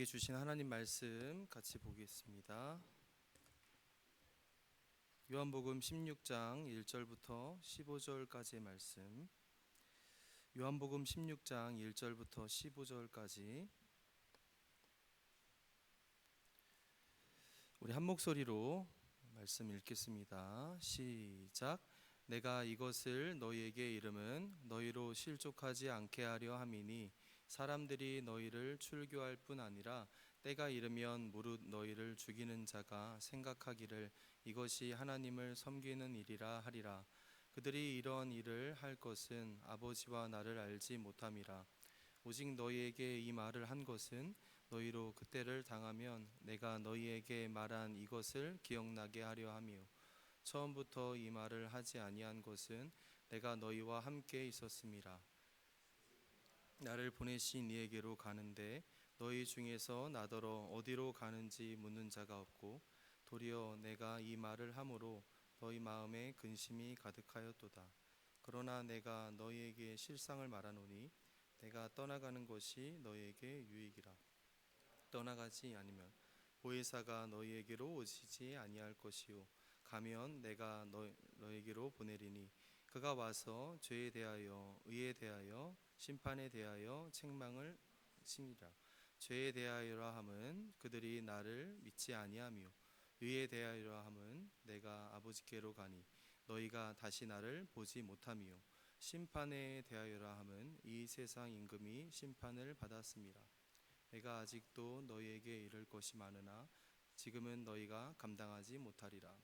우리에게 주신 하나님 말씀 같이 보겠습니다. 요한복음 16장 1절부터 15절까지의 말씀. 요한복음 16장 1절부터 15절까지 우리 한 목소리로 말씀 읽겠습니다. 시작. 내가 이것을 너희에게 이름은 너희로 실족하지 않게 하려 함이니 사람들이 너희를 출교할 뿐 아니라 때가 이르면 무릇 너희를 죽이는 자가 생각하기를 이것이 하나님을 섬기는 일이라 하리라. 그들이 이런 일을 할 것은 아버지와 나를 알지 못함이라. 오직 너희에게 이 말을 한 것은 너희로 그때를 당하면 내가 너희에게 말한 이것을 기억나게 하려 함이요 처음부터 이 말을 하지 아니한 것은 내가 너희와 함께 있었음이라. 나를 보내신 이에게로 가는데 너희 중에서 나더러 어디로 가는지 묻는 자가 없고 도리어 내가 이 말을 함으로 너희 마음에 근심이 가득하였도다. 그러나 내가 너희에게 실상을 말하노니 내가 떠나가는 것이 너희에게 유익이라. 떠나가지 아니면 보혜사가 너희에게로 오시지 아니할 것이요 가면 내가 너희에게로 보내리니 그가 와서 죄에 대하여 의에 대하여 심판에 대하여 책망을 심리라. 죄에 대하여라 함은 그들이 나를 믿지 아니하며 의에 대하여라 함은 내가 아버지께로 가니 너희가 다시 나를 보지 못하며 심판에 대하여라 함은 이 세상 임금이 심판을 받았음이라. 내가 아직도 너희에게 이를 것이 많으나 지금은 너희가 감당하지 못하리라.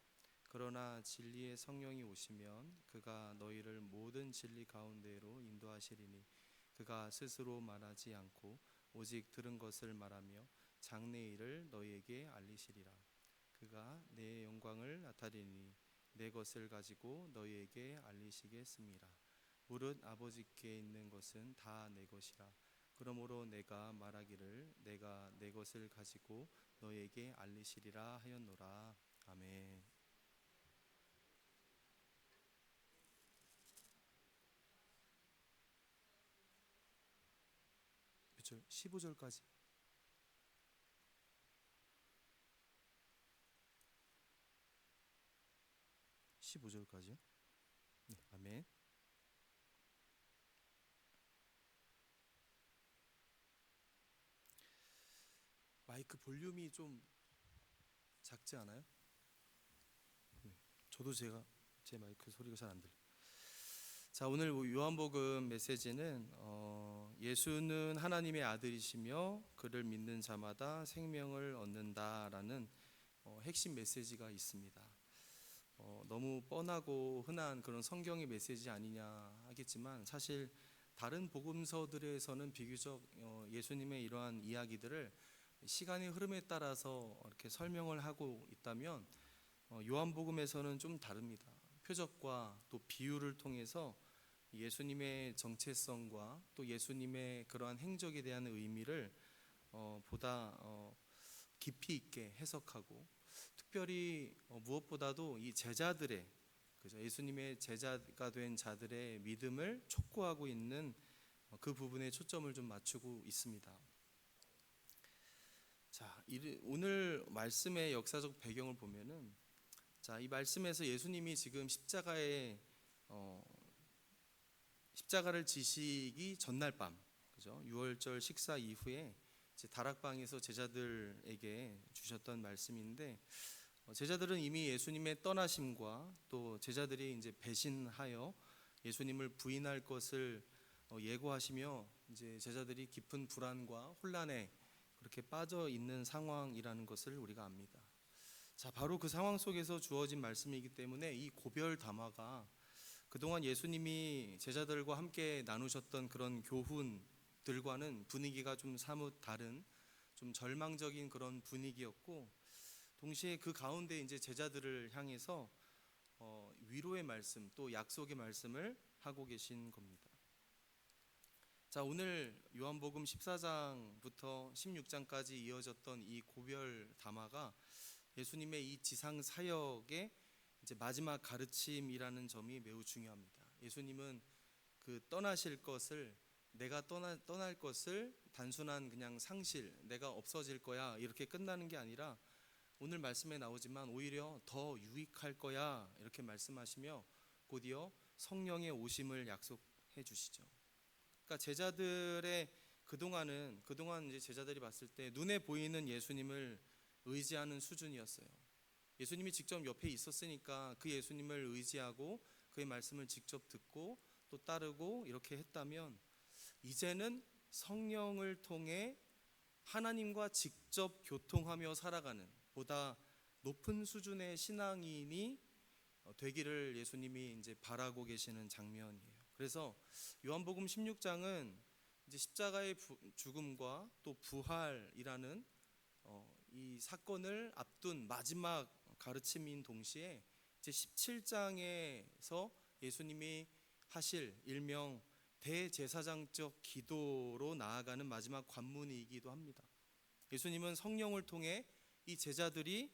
그러나 진리의 성령이 오시면 그가 너희를 모든 진리 가운데로 인도하시리니 그가 스스로 말하지 않고 오직 들은 것을 말하며 장래 일을 너희에게 알리시리라. 그가 내 영광을 나타내니 내 것을 가지고 너희에게 알리시겠습니다. 무릇 아버지께 있는 것은 다 내 것이라. 그러므로 내가 말하기를 내가 내 것을 가지고 너희에게 알리시리라 하였노라. 아멘. 몇 절? 15절까지. 15절까지요? 네, 아멘. 마이크 볼륨이 좀 작지 않아요? 네. 저도 제 마이크 소리가 잘 안 들려요. 자, 오늘 요한복음 메시지는 예수는 하나님의 아들이시며 그를 믿는 자마다 생명을 얻는다라는 핵심 메시지가 있습니다. 너무 뻔하고 흔한 그런 성경의 메시지 아니냐 하겠지만 사실 다른 복음서들에서는 비교적 예수님의 이러한 이야기들을 시간의 흐름에 따라서 이렇게 설명을 하고 있다면 요한복음에서는 좀 다릅니다. 표적과 또 비유를 통해서 예수님의 정체성과 또 예수님의 그러한 행적에 대한 의미를 보다 깊이 있게 해석하고 특별히 무엇보다도 이 제자들의 그죠? 예수님의 제자가 된 자들의 믿음을 촉구하고 있는 그 부분에 초점을 좀 맞추고 있습니다. 자, 오늘 말씀의 역사적 배경을 보면은 자, 이 말씀에서 예수님이 지금 십자가를 지시기 전날 밤, 그죠? 유월절 식사 이후에 이제 다락방에서 제자들에게 주셨던 말씀인데 제자들은 이미 예수님의 떠나심과 또 제자들이 이제 배신하여 예수님을 부인할 것을 예고하시며 이제 제자들이 깊은 불안과 혼란에 그렇게 빠져 있는 상황이라는 것을 우리가 압니다. 자, 바로 그 상황 속에서 주어진 말씀이기 때문에 이 고별 담화가 그동안 예수님이 제자들과 함께 나누셨던 그런 교훈들과는 분위기가 좀 사뭇 다른 좀 절망적인 그런 분위기였고 동시에 그 가운데 이제 제자들을 향해서 위로의 말씀 또 약속의 말씀을 하고 계신 겁니다. 자, 오늘 요한복음 14장부터 16장까지 이어졌던 이 고별 담화가 예수님의 이 지상 사역의 이제 마지막 가르침이라는 점이 매우 중요합니다. 예수님은 그 떠나실 것을 내가 떠날 것을 단순한 그냥 상실, 내가 없어질 거야 이렇게 끝나는 게 아니라 오늘 말씀에 나오지만 오히려 더 유익할 거야 이렇게 말씀하시며 곧이어 성령의 오심을 약속해 주시죠. 그러니까 제자들의 그동안 이제 제자들이 봤을 때 눈에 보이는 예수님을 의지하는 수준이었어요. 예수님이 직접 옆에 있었으니까 그 예수님을 의지하고 그의 말씀을 직접 듣고 또 따르고 이렇게 했다면, 이제는 성령을 통해 하나님과 직접 교통하며 살아가는 보다 높은 수준의 신앙인이 되기를 예수님이 이제 바라고 계시는 장면이에요. 그래서 요한복음 16장은 이제 십자가의 죽음과 또 부활이라는 이 사건을 앞둔 마지막 가르침인 동시에 이제 17장에서 예수님이 하실 일명 대제사장적 기도로 나아가는 마지막 관문이기도 합니다. 예수님은 성령을 통해 이 제자들이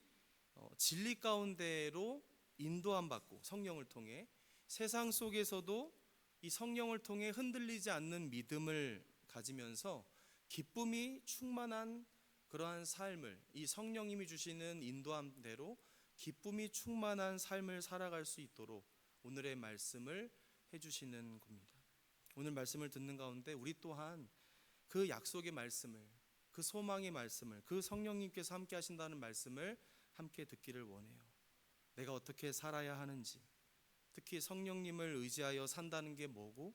진리 가운데로 인도함 받고 성령을 통해 세상 속에서도 이 성령을 통해 흔들리지 않는 믿음을 가지면서 기쁨이 충만한 그러한 삶을, 이 성령님이 주시는 인도함대로 기쁨이 충만한 삶을 살아갈 수 있도록 오늘의 말씀을 해주시는 겁니다. 오늘 말씀을 듣는 가운데 우리 또한 그 약속의 말씀을, 그 소망의 말씀을, 그 성령님께서 함께 하신다는 말씀을 함께 듣기를 원해요. 내가 어떻게 살아야 하는지, 특히 성령님을 의지하여 산다는 게 뭐고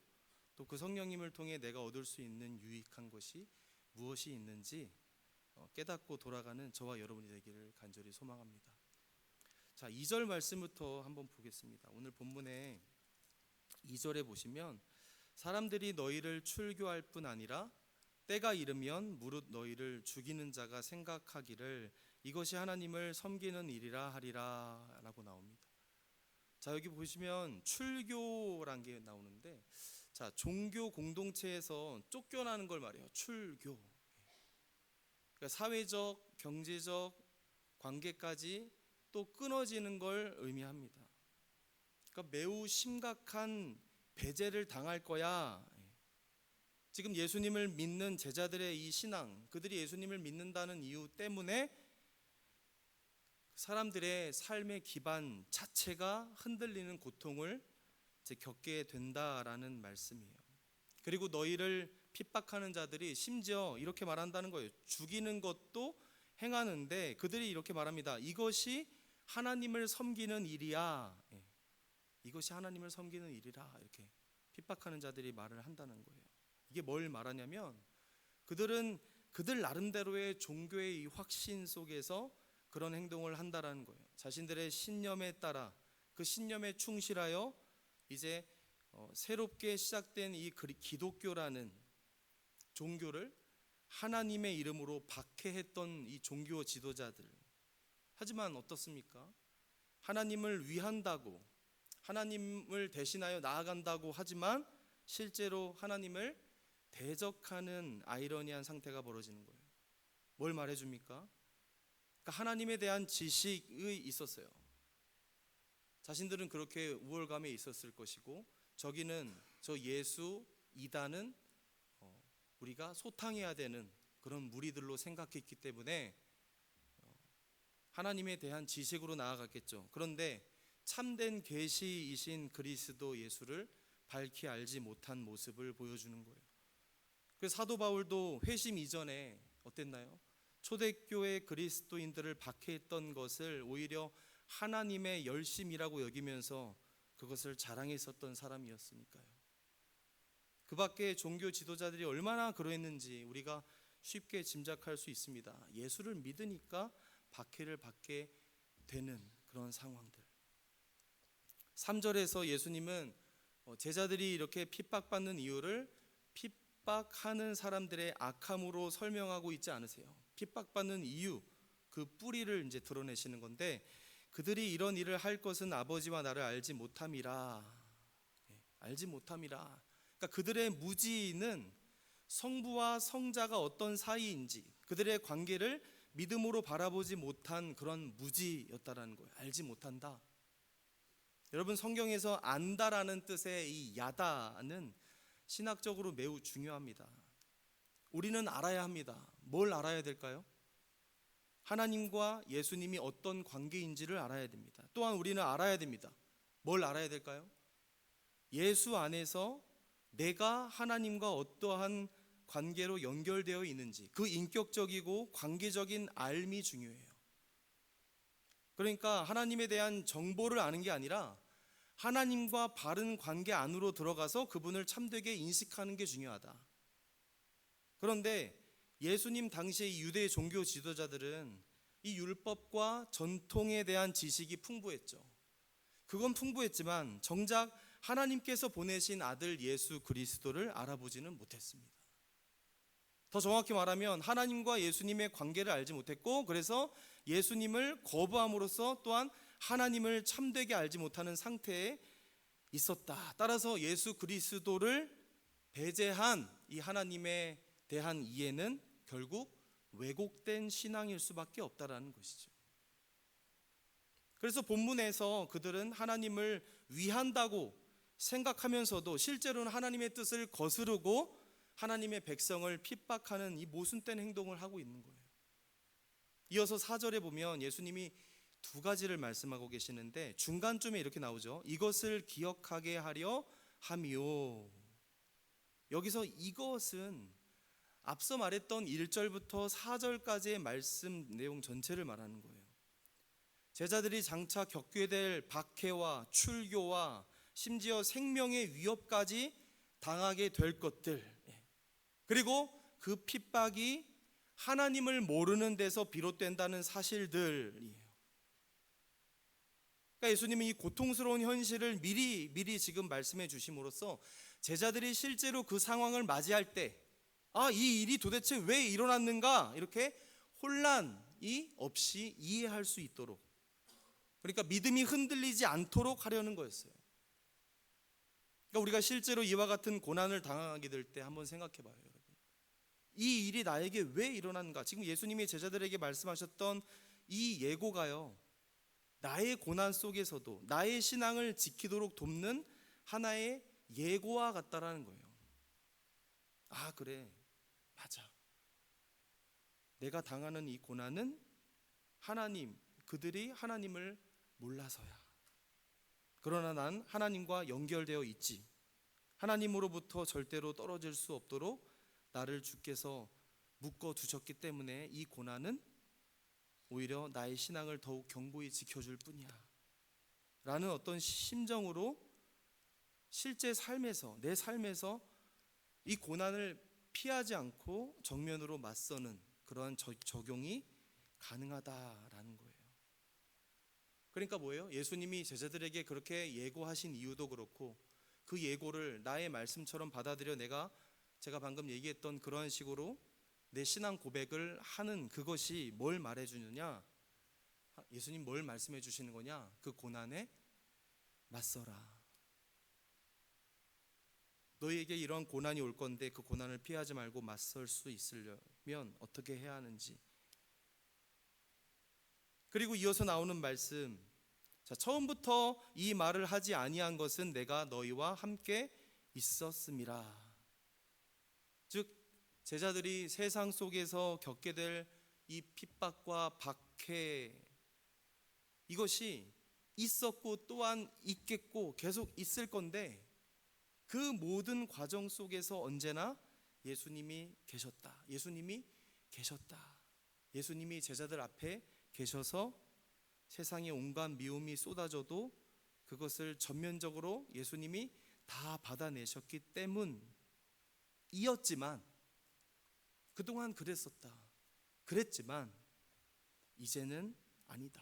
또 그 성령님을 통해 내가 얻을 수 있는 유익한 것이 무엇이 있는지 깨닫고 돌아가는 저와 여러분이 되기를 간절히 소망합니다. 자, 2절 말씀부터 한번 보겠습니다. 오늘 본문에 2절에 보시면 사람들이 너희를 출교할 뿐 아니라 때가 이르면 무릇 너희를 죽이는 자가 생각하기를 이것이 하나님을 섬기는 일이라 하리라 라고 나옵니다. 자, 여기 보시면 출교란 게 나오는데, 자, 종교 공동체에서 쫓겨나는 걸 말해요. 출교. 그러니까 사회적, 경제적 관계까지 또 끊어지는 걸 의미합니다. 그러니까 매우 심각한 배제를 당할 거야. 지금 예수님을 믿는 제자들의 이 신앙, 그들이 예수님을 믿는다는 이유 때문에 사람들의 삶의 기반 자체가 흔들리는 고통을 이제 겪게 된다라는 말씀이에요. 그리고 너희를 핍박하는 자들이 심지어 이렇게 말한다는 거예요. 죽이는 것도 행하는데 그들이 이렇게 말합니다. 이것이 하나님을 섬기는 일이야. 이것이 하나님을 섬기는 일이라 이렇게 핍박하는 자들이 말을 한다는 거예요. 이게 뭘 말하냐면 그들은 그들 나름대로의 종교의 이 확신 속에서 그런 행동을 한다라는 거예요. 자신들의 신념에 따라 그 신념에 충실하여 이제 새롭게 시작된 이 기독교라는 종교를 하나님의 이름으로 박해했던 이 종교 지도자들. 하지만 어떻습니까? 하나님을 위한다고, 하나님을 대신하여 나아간다고 하지만 실제로 하나님을 대적하는 아이러니한 상태가 벌어지는 거예요. 뭘 말해줍니까? 그러니까 하나님에 대한 지식이 있었어요. 자신들은 그렇게 우월감에 있었을 것이고, 저기는 저 예수 이단은 우리가 소탕해야 되는 그런 무리들로 생각했기 때문에 하나님에 대한 지식으로 나아갔겠죠. 그런데 참된 계시이신 그리스도 예수를 밝히 알지 못한 모습을 보여주는 거예요. 그래서 사도 바울도 회심 이전에 어땠나요? 초대교회 그리스도인들을 박해했던 것을 오히려 하나님의 열심이라고 여기면서 그것을 자랑했었던 사람이었으니까요. 그 밖에 종교 지도자들이 얼마나 그러했는지 우리가 쉽게 짐작할 수 있습니다. 예수를 믿으니까 박해를 받게 되는 그런 상황들. 3절에서 예수님은 제자들이 이렇게 핍박받는 이유를 핍박하는 사람들의 악함으로 설명하고 있지 않으세요. 핍박받는 이유, 그 뿌리를 이제 드러내시는 건데, 그들이 이런 일을 할 것은 아버지와 나를 알지 못함이라. 알지 못함이라. 그러니까 그들의 무지는 성부와 성자가 어떤 사이인지, 그들의 관계를 믿음으로 바라보지 못한 그런 무지였다라는 거예요. 알지 못한다. 여러분, 성경에서 안다라는 뜻의 이 야다는 신학적으로 매우 중요합니다. 우리는 알아야 합니다. 뭘 알아야 될까요? 하나님과 예수님이 어떤 관계인지를 알아야 됩니다. 또한 우리는 알아야 됩니다. 뭘 알아야 될까요? 예수 안에서 내가 하나님과 어떠한 관계로 연결되어 있는지, 그 인격적이고 관계적인 알미 중요해요. 그러니까 하나님에 대한 정보를 아는 게 아니라 하나님과 바른 관계 안으로 들어가서 그분을 참되게 인식하는 게 중요하다. 그런데 예수님 당시의 유대 종교 지도자들은 이 율법과 전통에 대한 지식이 풍부했죠. 그건 풍부했지만 정작 하나님께서 보내신 아들 예수 그리스도를 알아보지는 못했습니다. 더 정확히 말하면 하나님과 예수님의 관계를 알지 못했고, 그래서 예수님을 거부함으로써 또한 하나님을 참되게 알지 못하는 상태에 있었다. 따라서 예수 그리스도를 배제한 이 하나님에 대한 이해는 결국 왜곡된 신앙일 수밖에 없다라는 것이죠. 그래서 본문에서 그들은 하나님을 위한다고 생각하면서도 실제로는 하나님의 뜻을 거스르고 하나님의 백성을 핍박하는 이 모순된 행동을 하고 있는 거예요. 이어서 4절에 보면 예수님이 두 가지를 말씀하고 계시는데 중간쯤에 이렇게 나오죠. 이것을 기억하게 하려 함이요. 여기서 이것은 앞서 말했던 1절부터 4절까지의 말씀 내용 전체를 말하는 거예요. 제자들이 장차 겪게 될 박해와 출교와 심지어 생명의 위협까지 당하게 될 것들, 그리고 그 핍박이 하나님을 모르는 데서 비롯된다는 사실들이에요. 그러니까 예수님이 이 고통스러운 현실을 미리 지금 말씀해 주심으로써 제자들이 실제로 그 상황을 맞이할 때 이 일이 도대체 왜 일어났는가 이렇게 혼란이 없이 이해할 수 있도록, 그러니까 믿음이 흔들리지 않도록 하려는 거였어요. 그러니까 우리가 실제로 이와 같은 고난을 당하게 될 때 한번 생각해 봐요, 여러분. 이 일이 나에게 왜 일어났는가? 지금 예수님이 제자들에게 말씀하셨던 이 예고가요, 나의 고난 속에서도 나의 신앙을 지키도록 돕는 하나의 예고와 같다라는 거예요. 그래, 맞아. 내가 당하는 이 고난은 그들이 하나님을 몰라서야. 그러나 난 하나님과 연결되어 있지. 하나님으로부터 절대로 떨어질 수 없도록 나를 주께서 묶어 두셨기 때문에 이 고난은 오히려 나의 신앙을 더욱 견고히 지켜줄 뿐이야 라는 어떤 심정으로 실제 삶에서, 내 삶에서 이 고난을 피하지 않고 정면으로 맞서는 그러한 적용이 가능하다라는 거예요. 그러니까 뭐예요? 예수님이 제자들에게 그렇게 예고하신 이유도 그렇고, 그 예고를 나의 말씀처럼 받아들여 제가 방금 얘기했던 그런 식으로 내 신앙 고백을 하는 그것이 뭘 말해주느냐? 예수님 뭘 말씀해 주시는 거냐? 그 고난에 맞서라. 너희에게 이러한 고난이 올 건데 그 고난을 피하지 말고 맞설 수 있으려면 어떻게 해야 하는지. 그리고 이어서 나오는 말씀, 처음부터 이 말을 하지 아니한 것은 내가 너희와 함께 있었음이라. 즉 제자들이 세상 속에서 겪게 될 이 핍박과 박해, 이것이 있었고 또한 있겠고 계속 있을 건데, 그 모든 과정 속에서 언제나 예수님이 계셨다. 예수님이 제자들 앞에 계셔서 세상에 온갖 미움이 쏟아져도 그것을 전면적으로 예수님이 다 받아내셨기 때문이었지만, 그동안 그랬지만 이제는 아니다.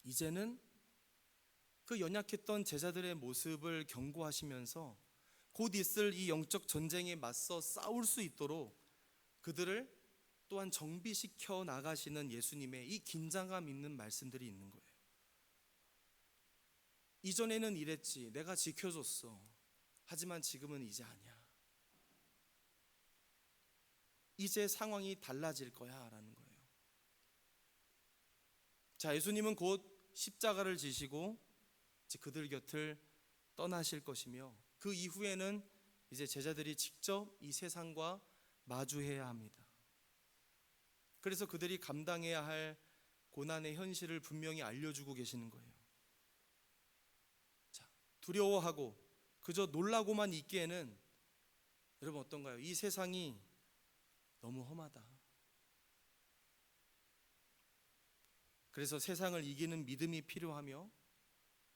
이제는 그 연약했던 제자들의 모습을 경고하시면서 곧 있을 이 영적 전쟁에 맞서 싸울 수 있도록 그들을 또한 정비시켜 나가시는 예수님의 이 긴장감 있는 말씀들이 있는 거예요. 이전에는 이랬지, 내가 지켜줬어. 하지만 지금은 이제 아니야. 이제 상황이 달라질 거야 라는 거예요. 예수님은 곧 십자가를 지시고 그들 곁을 떠나실 것이며, 그 그 이후에는 이제 제자들이 직접 이 세상과 마주해야 합니다. 그래서 그들이 감당해야 할 고난의 현실을 분명히 알려주고 계시는 거예요. 자, 두려워하고 그저 놀라고만 있기에는 여러분 어떤가요? 이 세상이 너무 험하다. 그래서 세상을 이기는 믿음이 필요하며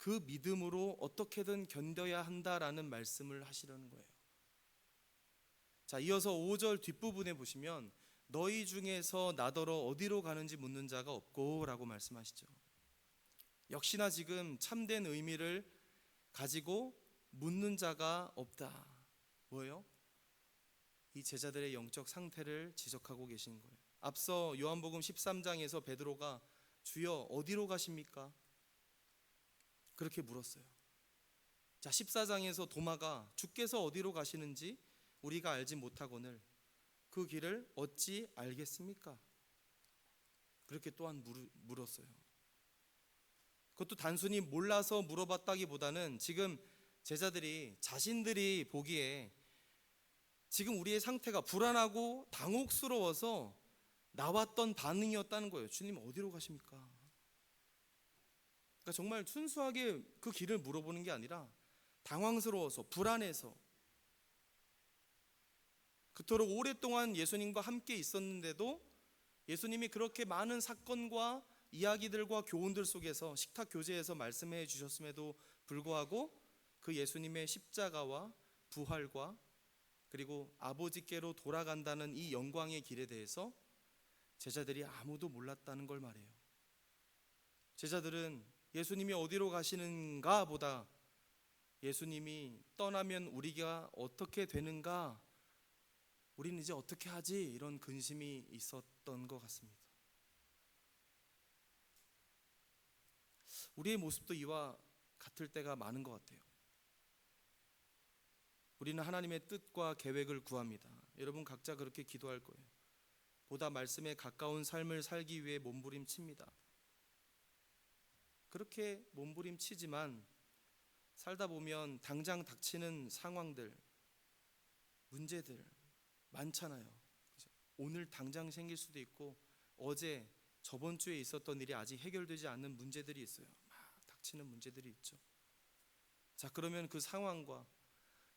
그 믿음으로 어떻게든 견뎌야 한다라는 말씀을 하시려는 거예요. 자, 이어서 5절 뒷부분에 보시면 너희 중에서 나더러 어디로 가는지 묻는 자가 없고 라고 말씀하시죠. 역시나 지금 참된 의미를 가지고 묻는 자가 없다. 뭐예요? 이 제자들의 영적 상태를 지적하고 계신 거예요. 앞서 요한복음 13장에서 베드로가 주여 어디로 가십니까? 그렇게 물었어요. 자, 14장에서 도마가 주께서 어디로 가시는지 우리가 알지 못하거늘 그 길을 어찌 알겠습니까? 그렇게 또한 물었어요. 그것도 단순히 몰라서 물어봤다기보다는 지금 제자들이 자신들이 보기에 지금 우리의 상태가 불안하고 당혹스러워서 나왔던 반응이었다는 거예요. 주님 어디로 가십니까? 그러니까 정말 순수하게 그 길을 물어보는 게 아니라 당황스러워서 불안해서 그토록 오랫동안 예수님과 함께 있었는데도 예수님이 그렇게 많은 사건과 이야기들과 교훈들 속에서 식탁 교제에서 말씀해 주셨음에도 불구하고 그 예수님의 십자가와 부활과 그리고 아버지께로 돌아간다는 이 영광의 길에 대해서 제자들이 아무도 몰랐다는 걸 말해요. 제자들은 예수님이 어디로 가시는가 보다 예수님이 떠나면 우리가 어떻게 되는가, 우리는 이제 어떻게 하지, 이런 근심이 있었던 것 같습니다. 우리의 모습도 이와 같을 때가 많은 것 같아요. 우리는 하나님의 뜻과 계획을 구합니다. 여러분 각자 그렇게 기도할 거예요. 보다 말씀에 가까운 삶을 살기 위해 몸부림칩니다. 그렇게 몸부림치지만 살다 보면 당장 닥치는 상황들, 문제들 많잖아요. 오늘 당장 생길 수도 있고 어제 저번 주에 있었던 일이 아직 해결되지 않는 문제들이 있어요. 막 닥치는 문제들이 있죠. 자, 그러면 그 상황과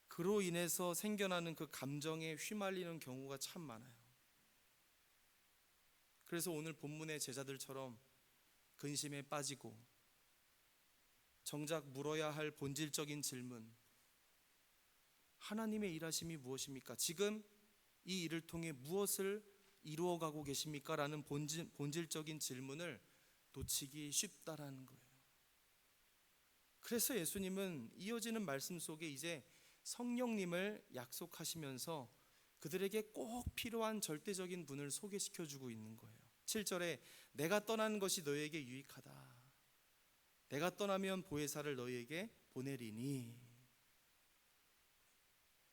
그로 인해서 생겨나는 그 감정에 휘말리는 경우가 참 많아요. 그래서 오늘 본문의 제자들처럼 근심에 빠지고 정작 물어야 할 본질적인 질문, 하나님의 일하심이 무엇입니까? 지금 이 일을 통해 무엇을 이루어가고 계십니까? 라는 본질적인 질문을 놓치기 쉽다라는 거예요. 그래서 예수님은 이어지는 말씀 속에 이제 성령님을 약속하시면서 그들에게 꼭 필요한 절대적인 분을 소개시켜주고 있는 거예요. 7절에 내가 떠나는 것이 너희에게 유익하다. 내가 떠나면 보혜사를 너희에게 보내리니.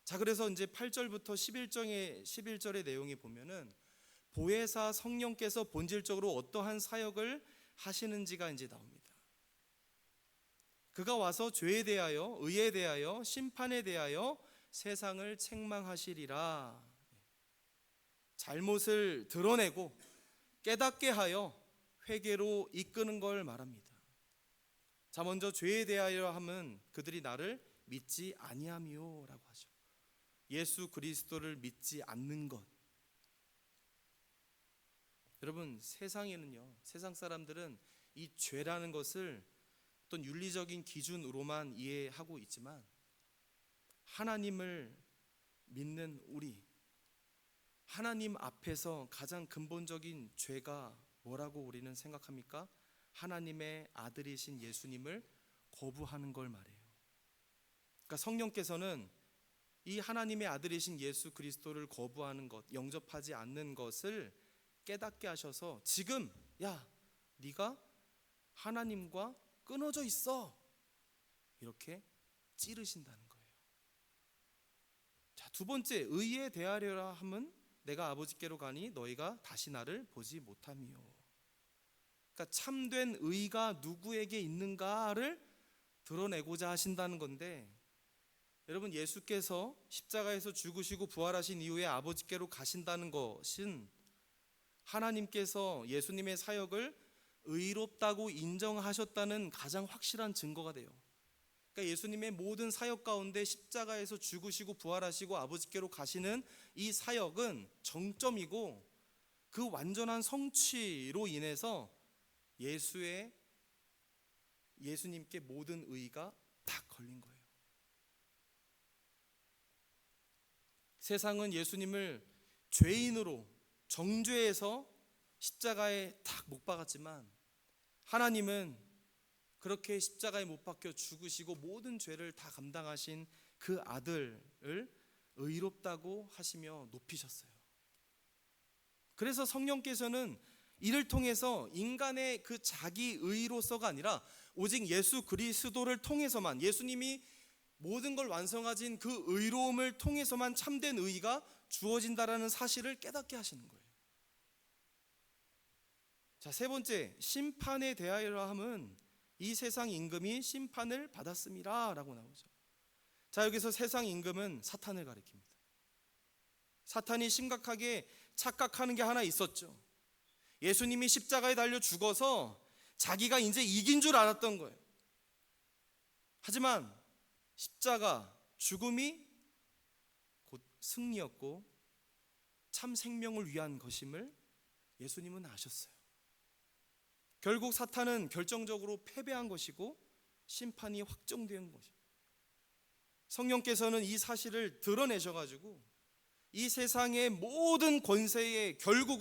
자, 그래서 이제 8절부터 11절의 내용에 보면은 보혜사 성령께서 본질적으로 어떠한 사역을 하시는지가 이제 나옵니다. 그가 와서 죄에 대하여, 의에 대하여, 심판에 대하여 세상을 책망하시리라. 잘못을 드러내고 깨닫게 하여 회개로 이끄는 걸 말합니다. 자, 먼저 죄에 대하여 하면 그들이 나를 믿지 아니함이요라고 하죠. 예수 그리스도를 믿지 않는 것. 여러분 세상에는요, 세상 사람들은 이 죄라는 것을 어떤 윤리적인 기준으로만 이해하고 있지만 하나님을 믿는 우리, 하나님 앞에서 가장 근본적인 죄가 뭐라고 우리는 생각합니까? 하나님의 아들이신 예수님을 거부하는 걸 말해요. 그러니까 성령께서는 이 하나님의 아들이신 예수 그리스도를 거부하는 것, 영접하지 않는 것을 깨닫게 하셔서 지금 야, 네가 하나님과 끊어져 있어, 이렇게 찌르신다는 거예요. 자, 두 번째, 의에 대하려라 함은 내가 아버지께로 가니 너희가 다시 나를 보지 못함이요. 그러니까 참된 의가 누구에게 있는가를 드러내고자 하신다는 건데, 여러분, 예수께서 십자가에서 죽으시고 부활하신 이후에 아버지께로 가신다는 것은 하나님께서 예수님의 사역을 의롭다고 인정하셨다는 가장 확실한 증거가 돼요. 그러니까 예수님의 모든 사역 가운데 십자가에서 죽으시고 부활하시고 아버지께로 가시는 이 사역은 정점이고, 그 완전한 성취로 인해서 예수님께 모든 의의가 딱 걸린 거예요. 세상은 예수님을 죄인으로 정죄해서 십자가에 딱 못 박았지만, 하나님은 그렇게 십자가에 못 박혀 죽으시고 모든 죄를 다 감당하신 그 아들을 의롭다고 하시며 높이셨어요. 그래서 성령께서는 이를 통해서 인간의 그 자기 의로서가 아니라 오직 예수 그리스도를 통해서만, 예수님이 모든 걸 완성하신 그 의로움을 통해서만 참된 의의가 주어진다라는 사실을 깨닫게 하시는 거예요. 자, 세 번째, 심판에 대하여 함은 이 세상 임금이 심판을 받았음이라 라고 나오죠. 자, 여기서 세상 임금은 사탄을 가리킵니다. 사탄이 심각하게 착각하는 게 하나 있었죠. 예수님이 십자가에 달려 죽어서 자기가 이제 이긴 줄 알았던 거예요. 하지만 십자가, 죽음이 곧 승리였고 참 생명을 위한 것임을 예수님은 아셨어요. 결국 사탄은 결정적으로 패배한 것이고 심판이 확정된 것이에요. 성령께서는 이 사실을 드러내셔가지고 이 세상의 모든 권세의 결국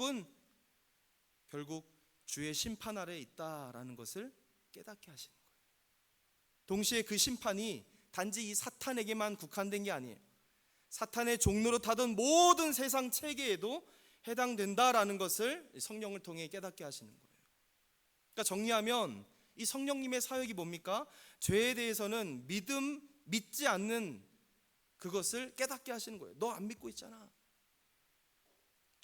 주의 심판 아래에 있다라는 것을 깨닫게 하시는 거예요. 동시에 그 심판이 단지 이 사탄에게만 국한된 게 아니에요. 사탄의 종로로 타던 모든 세상 체계에도 해당된다라는 것을 성령을 통해 깨닫게 하시는 거예요. 그러니까 정리하면 이 성령님의 사역이 뭡니까? 죄에 대해서는 믿지 않는 그것을 깨닫게 하시는 거예요. 너 안 믿고 있잖아.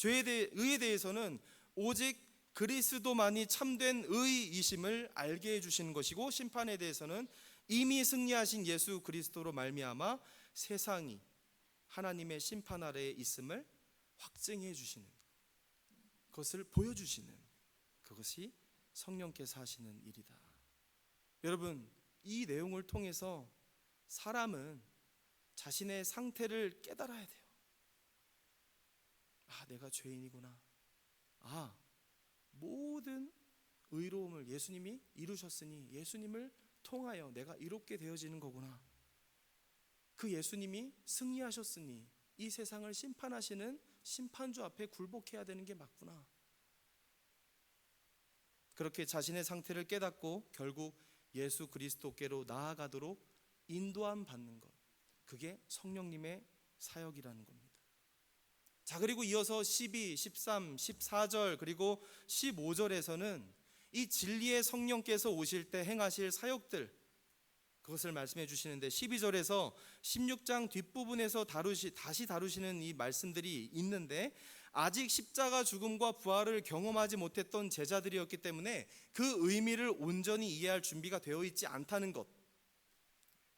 의에 대해서는 오직 그리스도만이 참된 의이심을 알게 해주시는 것이고, 심판에 대해서는 이미 승리하신 예수 그리스도로 말미암아 세상이 하나님의 심판 아래에 있음을 확증해 주시는, 그것을 보여주시는, 그것이 성령께서 하시는 일이다. 여러분, 이 내용을 통해서 사람은 자신의 상태를 깨달아야 돼요. 아, 내가 죄인이구나. 아, 모든 의로움을 예수님이 이루셨으니 예수님을 통하여 내가 이롭게 되어지는 거구나. 그 예수님이 승리하셨으니 이 세상을 심판하시는 심판주 앞에 굴복해야 되는 게 맞구나. 그렇게 자신의 상태를 깨닫고 결국 예수 그리스도께로 나아가도록 인도함 받는 것, 그게 성령님의 사역이라는 겁니다. 자, 그리고 이어서 12, 13, 14절 그리고 15절에서는 이 진리의 성령께서 오실 때 행하실 사역들, 그것을 말씀해 주시는데, 12절에서 16장 뒷부분에서 다시 다루시는 이 말씀들이 있는데, 아직 십자가 죽음과 부활을 경험하지 못했던 제자들이었기 때문에 그 의미를 온전히 이해할 준비가 되어 있지 않다는 것,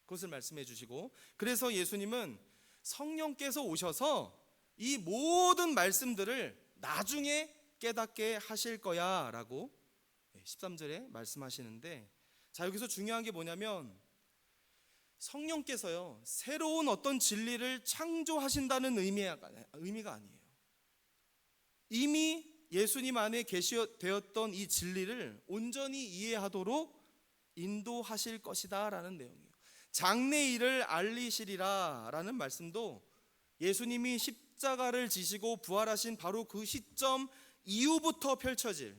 그것을 말씀해 주시고, 그래서 예수님은 성령께서 오셔서 이 모든 말씀들을 나중에 깨닫게 하실 거야 라고 13절에 말씀하시는데, 자, 여기서 중요한 게 뭐냐면 성령께서요 새로운 어떤 진리를 창조하신다는 의미가 아니에요. 이미 예수님 안에 계시되었던 이 진리를 온전히 이해하도록 인도하실 것이다 라는 내용이에요. 장래일을 알리시리라 라는 말씀도 예수님이 십자가를 지시고 부활하신 바로 그 시점 이후부터 펼쳐질,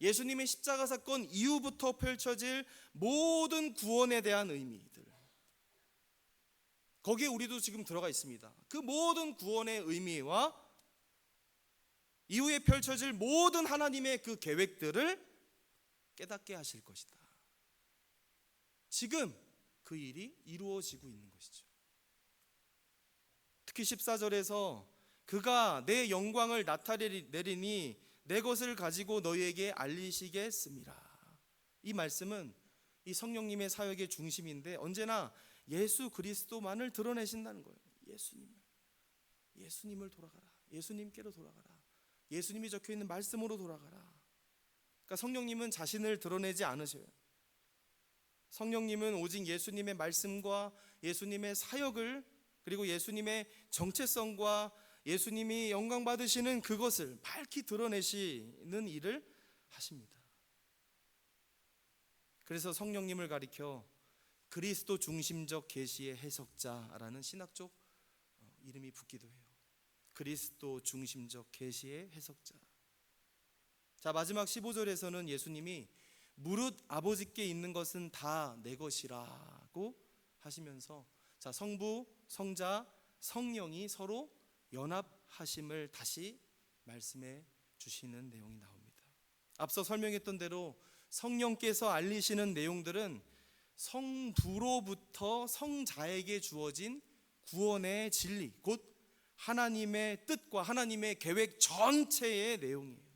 예수님의 십자가 사건 이후부터 펼쳐질 모든 구원에 대한 의미들, 거기에 우리도 지금 들어가 있습니다. 그 모든 구원의 의미와 이후에 펼쳐질 모든 하나님의 그 계획들을 깨닫게 하실 것이다. 지금 그 일이 이루어지고 있는 것이죠. 특히 14절에서 그가 내 영광을 나타내리니 내 것을 가지고 너희에게 알리시겠습니다. 이 말씀은 이 성령님의 사역의 중심인데, 언제나 예수 그리스도만을 드러내신다는 거예요. 예수님을 돌아가라. 예수님께로 돌아가라. 예수님이 적혀 있는 말씀으로 돌아가라. 그러니까 성령님은 자신을 드러내지 않으셔요. 성령님은 오직 예수님의 말씀과 예수님의 사역을, 그리고 예수님의 정체성과 예수님이 영광 받으시는 그것을 밝히 드러내시는 일을 하십니다. 그래서 성령님을 가리켜 그리스도 중심적 계시의 해석자라는 신학적 이름이 붙기도 해요. 그리스도 중심적 계시의 해석자. 자, 마지막 15절에서는 예수님이 무릇 아버지께 있는 것은 다 내 것이라고 하시면서, 자, 성부, 성자, 성령이 서로 연합하심을 다시 말씀해 주시는 내용이 나옵니다. 앞서 설명했던 대로 성령께서 알리시는 내용들은 성부로부터 성자에게 주어진 구원의 진리, 곧 하나님의 뜻과 하나님의 계획 전체의 내용이에요.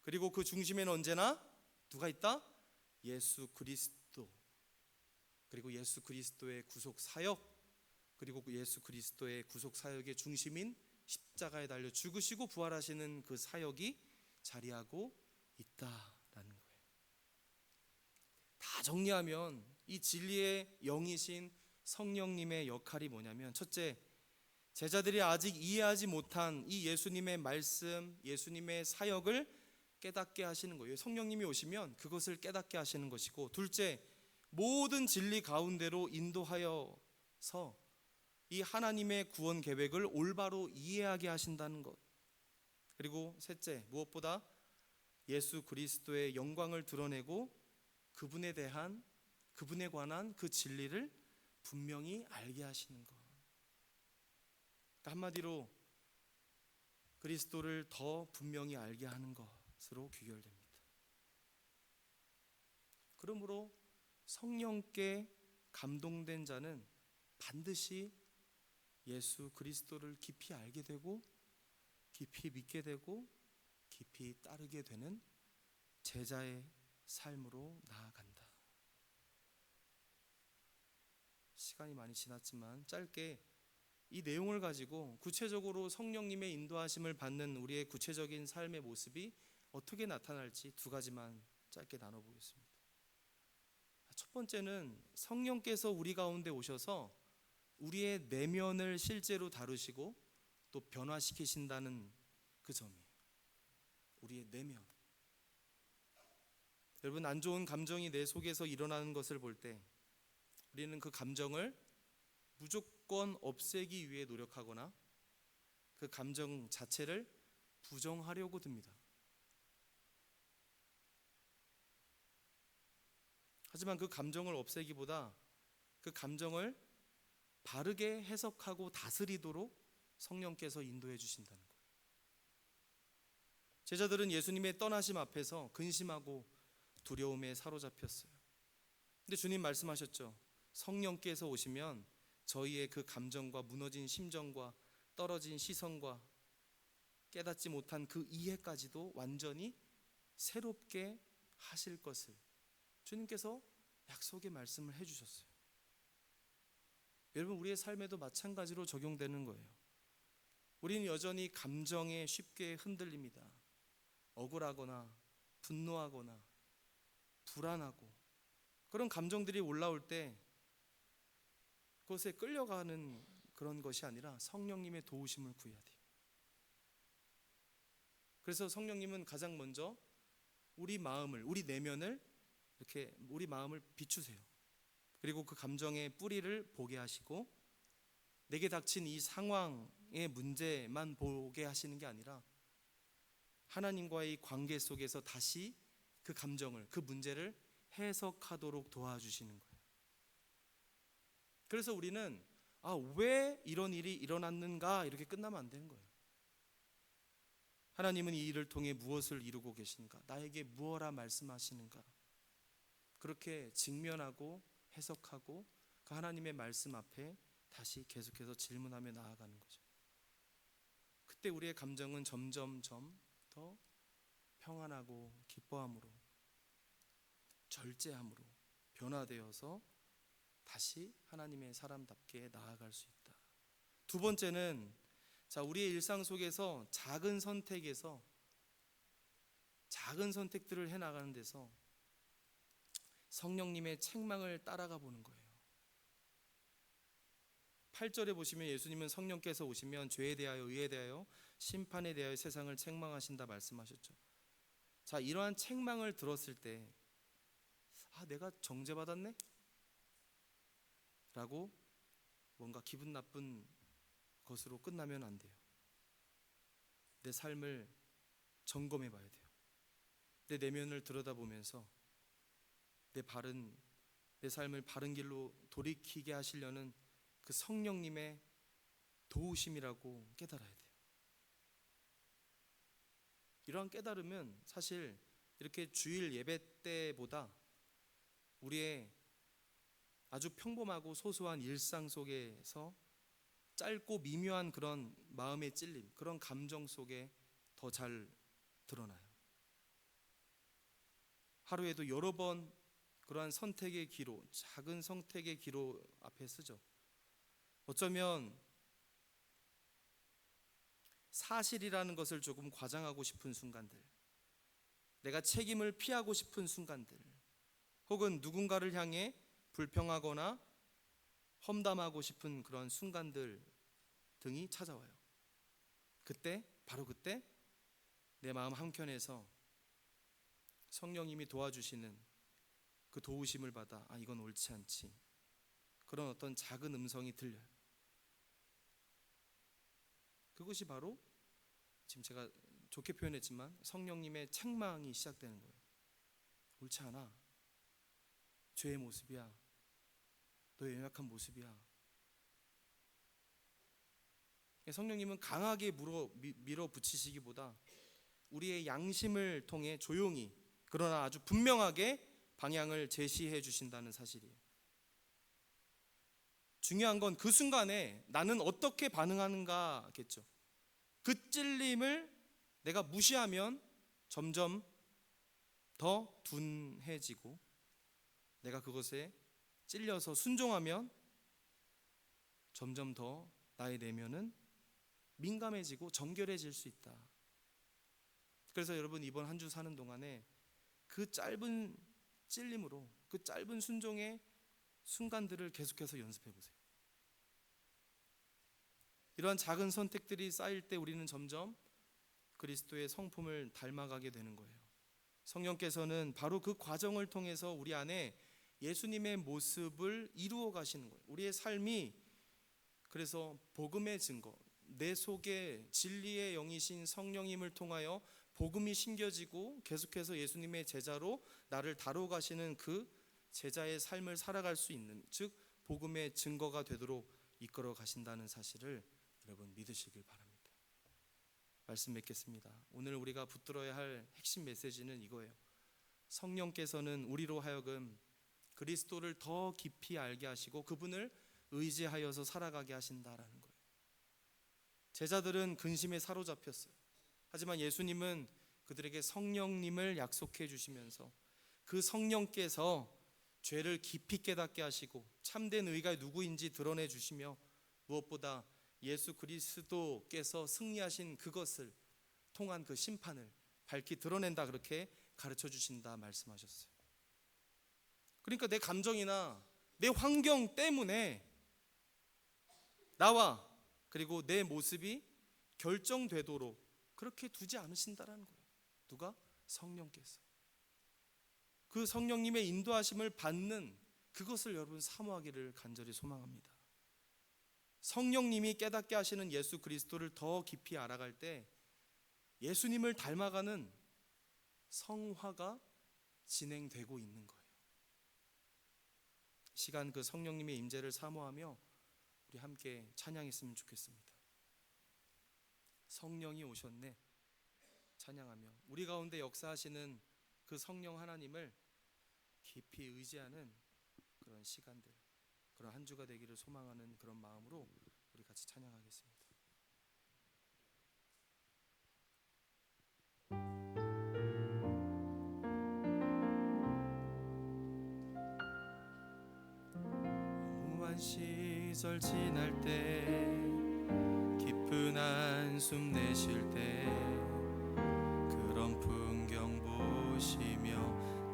그리고 그 중심에는 언제나 누가 있다? 예수 그리스도. 그리고 예수 그리스도의 구속 사역, 그리고 예수 그리스도의 구속 사역의 중심인 십자가에 달려 죽으시고 부활하시는 그 사역이 자리하고 있다라는 거예요. 다 정리하면 이 진리의 영이신 성령님의 역할이 뭐냐면, 첫째, 제자들이 아직 이해하지 못한 이 예수님의 말씀, 예수님의 사역을 깨닫게 하시는 거예요. 성령님이 오시면 그것을 깨닫게 하시는 것이고, 둘째, 모든 진리 가운데로 인도하여서 이 하나님의 구원 계획을 올바로 이해하게 하신다는 것. 그리고 셋째, 무엇보다 예수 그리스도의 영광을 드러내고 그분에 관한 그 진리를 분명히 알게 하시는 것. 그러니까 한마디로 그리스도를 더 분명히 알게 하는 것으로 귀결됩니다. 그러므로 성령께 감동된 자는 반드시 예수 그리스도를 깊이 알게 되고 깊이 믿게 되고 깊이 따르게 되는 제자의 삶으로 나아간다. 시간이 많이 지났지만 짧게 이 내용을 가지고 구체적으로 성령님의 인도하심을 받는 우리의 구체적인 삶의 모습이 어떻게 나타날지 두 가지만 짧게 나눠보겠습니다. 첫 번째는 성령께서 우리 가운데 오셔서 우리의 내면을 실제로 다루시고 또 변화시키신다는 그 점이에요. 우리의 내면. 여러분, 안 좋은 감정이 내 속에서 일어나는 것을 볼 때 우리는 그 감정을 무조건 없애기 위해 노력하거나 그 감정 자체를 부정하려고 듭니다. 하지만 그 감정을 없애기보다 그 감정을 바르게 해석하고 다스리도록 성령께서 인도해 주신다는 거예요. 제자들은 예수님의 떠나심 앞에서 근심하고 두려움에 사로잡혔어요. 근데 주님 말씀하셨죠. 성령께서 오시면 저희의 그 감정과 무너진 심정과 떨어진 시선과 깨닫지 못한 그 이해까지도 완전히 새롭게 하실 것을 주님께서 약속의 말씀을 해주셨어요. 여러분, 우리의 삶에도 마찬가지로 적용되는 거예요. 우리는 여전히 감정에 쉽게 흔들립니다. 억울하거나 분노하거나 불안하고 그런 감정들이 올라올 때 그것에 끌려가는 그런 것이 아니라 성령님의 도우심을 구해야 돼요. 그래서 성령님은 가장 먼저 우리 마음을, 우리 내면을 이렇게 우리 마음을 비추세요. 그리고 그 감정의 뿌리를 보게 하시고 내게 닥친 이 상황의 문제만 보게 하시는 게 아니라 하나님과의 관계 속에서 다시 그 감정을, 그 문제를 해석하도록 도와주시는 거예요. 그래서 우리는 왜 이런 일이 일어났는가 이렇게 끝나면 안 되는 거예요. 하나님은 이 일을 통해 무엇을 이루고 계신가? 나에게 무엇라 말씀하시는가? 그렇게 직면하고 해석하고 그 하나님의 말씀 앞에 다시 계속해서 질문하며 나아가는 거죠. 그때 우리의 감정은 점점점 더 평안하고 기뻐함으로 절제함으로 변화되어서 다시 하나님의 사람답게 나아갈 수 있다. 두 번째는 우리의 일상 속에서 작은 선택들을 해나가는 데서 성령님의 책망을 따라가 보는 거예요. 8절에 보시면 예수님은 성령께서 오시면 죄에 대하여 의에 대하여 심판에 대하여 세상을 책망하신다 말씀하셨죠. 이러한 책망을 들었을 때 내가 정죄받았네? 라고 뭔가 기분 나쁜 것으로 끝나면 안 돼요. 내 삶을 점검해 봐야 돼요. 내 내면을 들여다보면서 내 삶을 바른 길로 돌이키게 하시려는 그 성령님의 도우심이라고 깨달아야 돼요. 이러한 깨달으면 사실 이렇게 주일 예배 때보다 우리의 아주 평범하고 소소한 일상 속에서 짧고 미묘한 그런 마음의 찔림, 그런 감정 속에 더 잘 드러나요. 하루에도 여러 번 그러한 선택의 기로, 작은 선택의 기로 앞에 쓰죠. 어쩌면 사실이라는 것을 조금 과장하고 싶은 순간들, 내가 책임을 피하고 싶은 순간들, 혹은 누군가를 향해 불평하거나 험담하고 싶은 그런 순간들 등이 찾아와요. 바로 그때 내 마음 한켠에서 성령님이 도와주시는 그 도우심을 받아 이건 옳지 않지, 그런 어떤 작은 음성이 들려요. 그것이 바로 지금 제가 좋게 표현했지만 성령님의 책망이 시작되는 거예요. 옳지 않아. 죄의 모습이야. 너의 연약한 모습이야. 성령님은 강하게 밀어붙이시기보다 우리의 양심을 통해 조용히 그러나 아주 분명하게 방향을 제시해 주신다는 사실이에요. 중요한 건 그 순간에 나는 어떻게 반응하는가겠죠. 그 찔림을 내가 무시하면 점점 더 둔해지고, 내가 그것에 찔려서 순종하면 점점 더 나의 내면은 민감해지고 정결해질 수 있다. 그래서 여러분, 이번 한 주 사는 동안에 그 짧은 찔림으로, 그 짧은 순종의 순간들을 계속해서 연습해 보세요. 이러한 작은 선택들이 쌓일 때 우리는 점점 그리스도의 성품을 닮아가게 되는 거예요. 성령께서는 바로 그 과정을 통해서 우리 안에 예수님의 모습을 이루어 가시는 거예요. 우리의 삶이 그래서 복음의 증거, 내 속에 진리의 영이신 성령님을 통하여 복음이 심겨지고 계속해서 예수님의 제자로 나를 다루어 가시는 그 제자의 삶을 살아갈 수 있는, 즉 복음의 증거가 되도록 이끌어 가신다는 사실을 여러분 믿으시길 바랍니다. 말씀 맺겠습니다. 오늘 우리가 붙들어야 할 핵심 메시지는 이거예요. 성령께서는 우리로 하여금 그리스도를 더 깊이 알게 하시고 그분을 의지하여서 살아가게 하신다라는 거예요. 제자들은 근심에 사로잡혔어요. 하지만 예수님은 그들에게 성령님을 약속해 주시면서 그 성령께서 죄를 깊이 깨닫게 하시고 참된 의가 누구인지 드러내 주시며, 무엇보다 예수 그리스도께서 승리하신 그것을 통한 그 심판을 밝히 드러낸다, 그렇게 가르쳐 주신다 말씀하셨어요. 그러니까 내 감정이나 내 환경 때문에 나와 그리고 내 모습이 결정되도록 그렇게 두지 않으신다라는 거예요. 누가? 성령께서. 그 성령님의 인도하심을 받는 그것을 여러분 사모하기를 간절히 소망합니다. 성령님이 깨닫게 하시는 예수 그리스도를 더 깊이 알아갈 때 예수님을 닮아가는 성화가 진행되고 있는 거예요. 시간 그 성령님의 임재를 사모하며 우리 함께 찬양했으면 좋겠습니다. 성령이 오셨네 찬양하며 우리 가운데 역사하시는 그 성령 하나님을 깊이 의지하는 그런 시간들, 그런 한 주가 되기를 소망하는 그런 마음으로 우리 같이 찬양하겠습니다. 어려운 시절 지날 때 깊은 한숨 내쉴 때 그런 풍경 보시며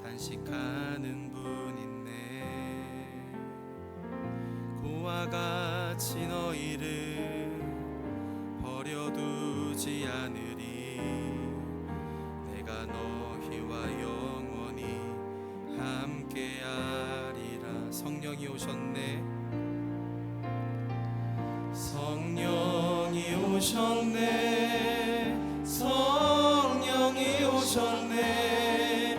단식하는 분 있네. 고와 같이 너희를 버려두지 않으리. 내가 너희와 영원히 함께하리라. 성령이 오셨네. 성령이 오셨네. 성령이 오셨네.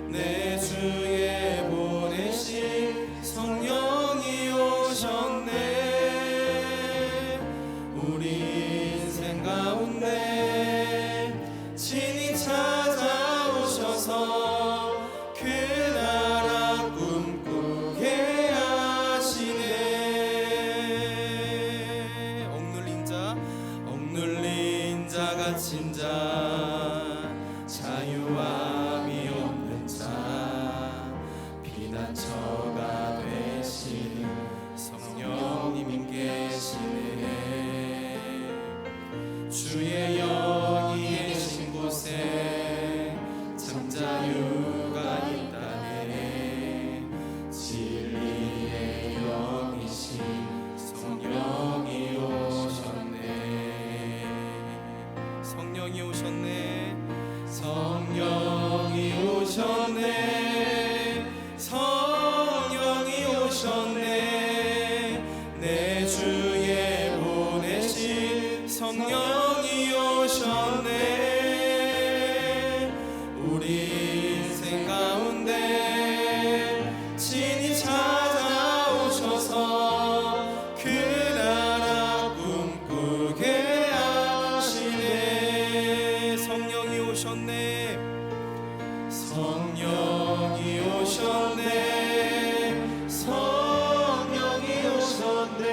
내 주에 보내신 성령이 오셨네. 우리 인생 가운데 친히 찾아오셔서 그 나라 꿈꾸게 하시네. 억눌린 자 갇힌 자 자유함이 없는 자 피난처가 되시는 성령님이 계시네. 주의 영이 계신 곳에 참 자유가 있다네. 진리의 영이신 성령이 오셨네. 성령이 오셨네. 성령이 오셨네. 성령이 오셨네. 내 주에 보내신 성령이 오셨네. 우리 인생 가운데 친히 찾아오셔서 그 나라 꿈꾸게 하시네. 성령이 오셨네. 성령이 오셨네. 성령이 오셨네.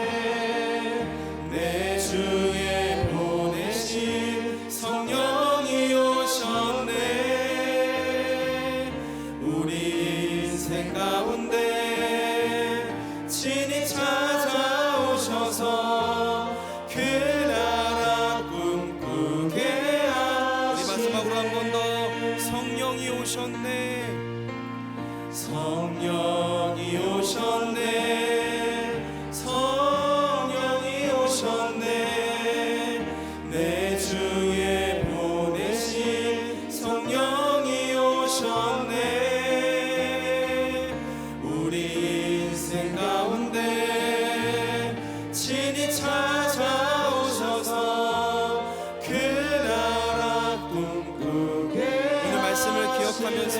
내 주에 보내신 성령이 오셨네. 우리 인생 가운데 친히 찾아오셔서 그 나라 꿈꾸게 하시네. 우리 마지막으로 한 번 더. 성령이 오셨네. 성령이 오셨네. 성령이 오셨네. 내 주에 보내신 성령이 오셨네. 우리 인생 가운데 친히 찾아오셔서 그 나라 꿈꾸게. 오늘 말씀을 기억하면서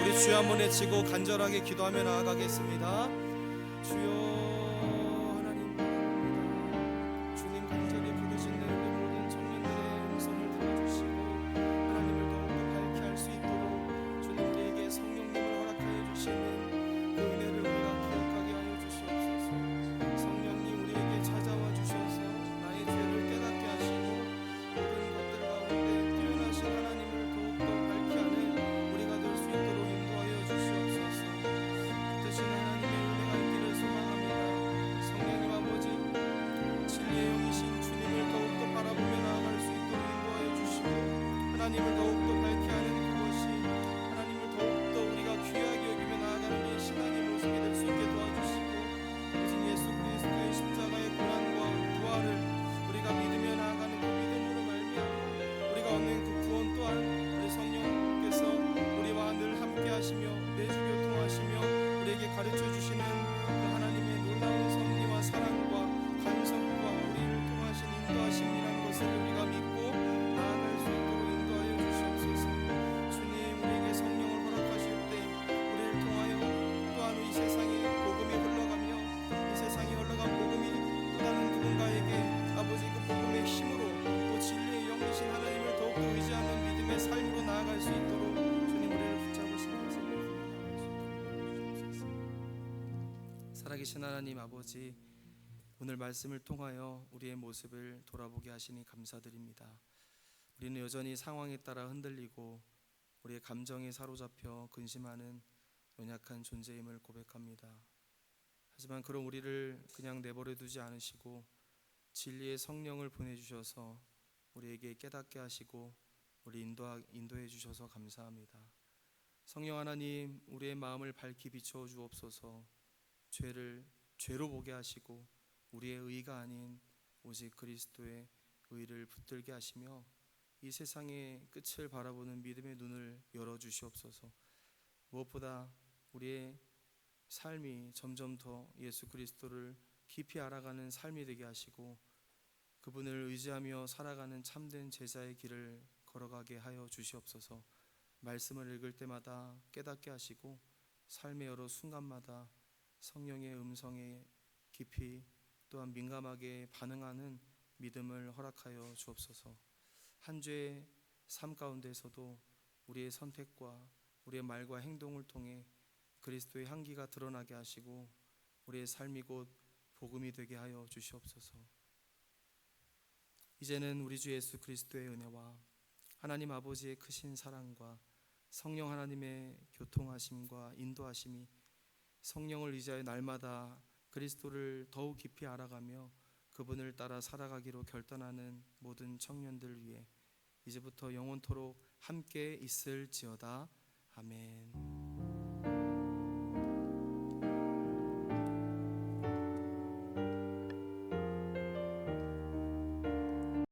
우리 주여 한번 외치고 간절하게 기도하며 나아가겠습니다. 주여 하나님 바랍니다. 주님 간절히 부르시는 우리 모든 청년들의 음성을 들어주시고 하나님을 더욱더 밝게 할 수 있도록 주님 우리에게 성령님을 허락하여 주시는 그 은혜를 우리가 기억하게 하여 주시옵소서. 성령님 우리에게 찾아와 주셔서 나의 죄를 깨닫게 하시고 모든 것들 가운데 뛰어나신 하나님을 더욱더 밝게 하는 우리가 될 수 있도록 인도하여 주시옵소서. 뜻하신 하나님의 은혜가 있기를 소망합니다. 성령님 아버지 진리의 영이신 주님을 더욱더 바라보며 나아갈 수 있도록 인도하여 주시고 하나님을 더욱더 밝게 하는 그것이 하나님을 더욱더 우리가 귀하게 여기며 나아가는 이 신앙의 모습이 될 수 있게 도와주시고 오직 예수 그리스도의 십자가의 고난과 부활을 우리가 믿으며 나아가는 그 믿음으로 말미암아 우리가 얻는 그 구원 또한 우리 성령께서 우리와 늘 함께 하시며 매주 교통하시며 우리에게 가르쳐 주시는 그 하나님의 놀라운 섭리와 사랑과 간섭과 우리를 통하신 인도하심이라는 것을 우리가 믿고 나아갈 수 있도록 인도하여 주시옵소서. 주님 우리에게 성령을 허락하실 때 우리를 통하여 또한 이 세상에 복음이 흘러가며 이 세상에 흘러간 복음이 또 다른 누군가에게 아버지 그 복음의 힘으로 또 진리의 영이신 하나님을 더욱더 의지하는 믿음의 삶으로 나아갈 수 있도록 주님 우리를 붙잡으시는 것을 살아계신 하나님 아버지 오늘 말씀을 통하여 우리의 모습을 돌아보게 하시니 감사드립니다. 우리는 여전히 상황에 따라 흔들리고 우리의 감정에 사로잡혀 근심하는 연약한 존재임을 고백합니다. 하지만 그런 우리를 그냥 내버려 두지 않으시고 진리의 성령을 보내주셔서 우리에게 깨닫게 하시고 우리 인도해 주셔서 감사합니다. 성령 하나님, 우리의 마음을 밝히 비춰 주옵소서. 죄를 죄로 보게 하시고 우리의 의가 아닌 오직 그리스도의 의를 붙들게 하시며 이 세상의 끝을 바라보는 믿음의 눈을 열어 주시옵소서. 무엇보다 우리의 삶이 점점 더 예수 그리스도를 깊이 알아가는 삶이 되게 하시고 그분을 의지하며 살아가는 참된 제자의 길을 걸어가게 하여 주시옵소서. 말씀을 읽을 때마다 깨닫게 하시고 삶의 여러 순간마다 성령의 음성에 깊이 또한 민감하게 반응하는 믿음을 허락하여 주옵소서. 한 주의 삶 가운데서도 우리의 선택과 우리의 말과 행동을 통해 그리스도의 향기가 드러나게 하시고 우리의 삶이 곧 복음이 되게 하여 주시옵소서. 이제는 우리 주 예수 그리스도의 은혜와 하나님 아버지의 크신 사랑과 성령 하나님의 교통하심과 인도하심이 성령을 의지하여 날마다 그리스도를 더욱 깊이 알아가며 그분을 따라 살아가기로 결단하는 모든 청년들 위해 이제부터 영원토록 함께 있을지어다. 아멘.